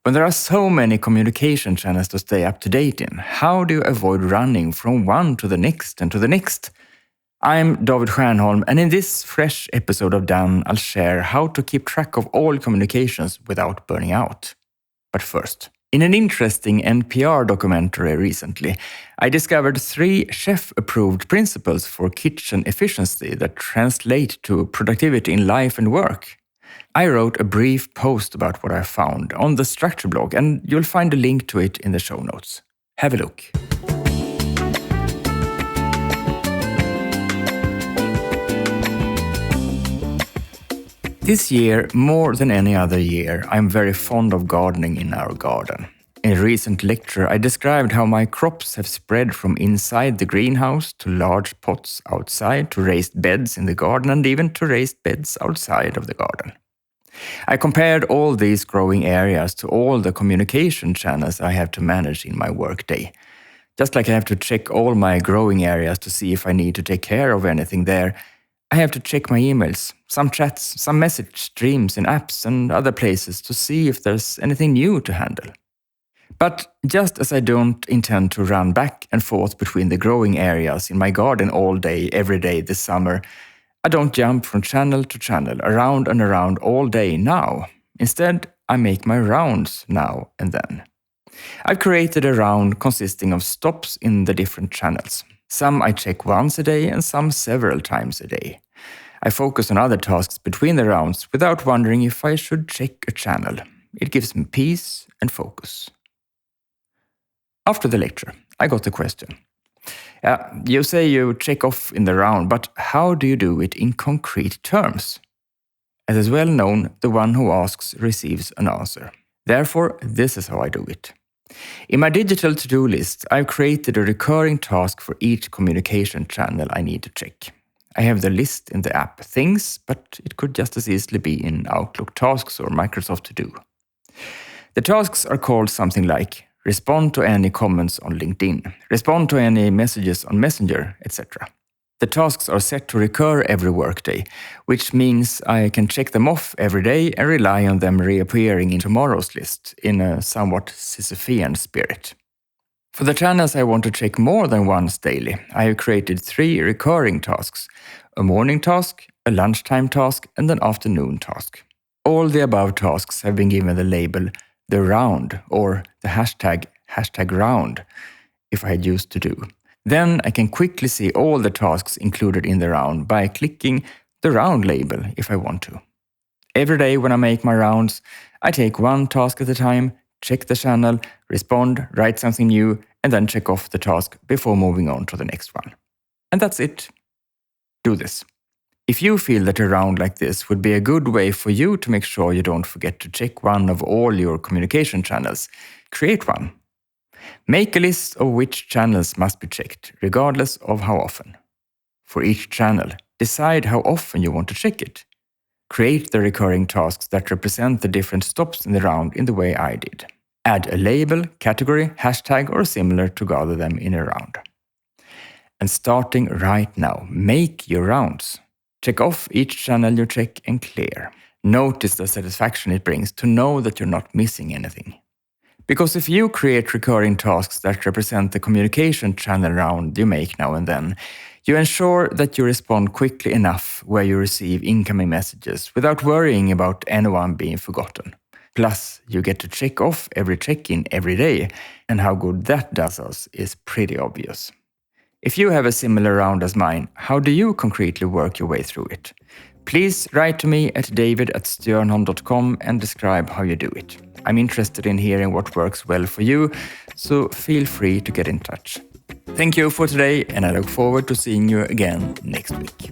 When there are so many communication channels to stay up to date in, how do you avoid running from one to the next and to the next? I'm David Stiernholm, and in this fresh episode of Done, I'll share how to keep track of all communications without burning out. But first, in an interesting NPR documentary recently, I discovered 3 chef-approved principles for kitchen efficiency that translate to productivity in life and work. I wrote a brief post about what I found on the Struktör blog, and you'll find a link to it in the show notes. Have a look. This year, more than any other year, I'm very fond of gardening in our garden. In a recent lecture, I described how my crops have spread from inside the greenhouse to large pots outside, to raised beds in the garden, and even to raised beds outside of the garden. I compared all these growing areas to all the communication channels I have to manage in my workday. Just like I have to check all my growing areas to see if I need to take care of anything there, I have to check my emails, some chats, some message streams in apps and other places to see if there's anything new to handle. But just as I don't intend to run back and forth between the growing areas in my garden all day, every day this summer, I don't jump from channel to channel, around and around all day now. Instead, I make my rounds now and then. I've created a round consisting of stops in the different channels. Some I check once a day and some several times a day. I focus on other tasks between the rounds without wondering if I should check a channel. It gives me peace and focus. After the lecture, I got the question. You say you check off in the round, but how do you do it in concrete terms? As is well known, the one who asks receives an answer. Therefore, this is how I do it. In my digital to-do list, I've created a recurring task for each communication channel I need to check. I have the list in the app Things, but it could just as easily be in Outlook Tasks or Microsoft To Do. The tasks are called something like respond to any comments on LinkedIn, respond to any messages on Messenger, etc. The tasks are set to recur every workday, which means I can check them off every day and rely on them reappearing in tomorrow's list in a somewhat Sisyphean spirit. For the channels I want to check more than once daily, I have created 3 recurring tasks: a morning task, a lunchtime task, and an afternoon task. All the above tasks have been given the label the round or the hashtag round if I had used to do. Then I can quickly see all the tasks included in the round by clicking the round label if I want to. Every day when I make my rounds, I take one task at a time, check the channel, respond, write something new, and then check off the task before moving on to the next one. And that's it. Do this. If you feel that a round like this would be a good way for you to make sure you don't forget to check one of all your communication channels, create one. Make a list of which channels must be checked, regardless of how often. For each channel, decide how often you want to check it. Create the recurring tasks that represent the different stops in the round in the way I did. Add a label, category, hashtag, or similar to gather them in a round. And starting right now, make your rounds. Check off each channel you check and clear. Notice the satisfaction it brings to know that you're not missing anything. Because if you create recurring tasks that represent the communication channel round you make now and then, you ensure that you respond quickly enough where you receive incoming messages without worrying about anyone being forgotten. Plus, you get to check off every check-in every day, and how good that does us is pretty obvious. If you have a similar round as mine, how do you concretely work your way through it? Please write to me at david@stiernholm.com and describe how you do it. I'm interested in hearing what works well for you, so feel free to get in touch. Thank you for today, and I look forward to seeing you again next week.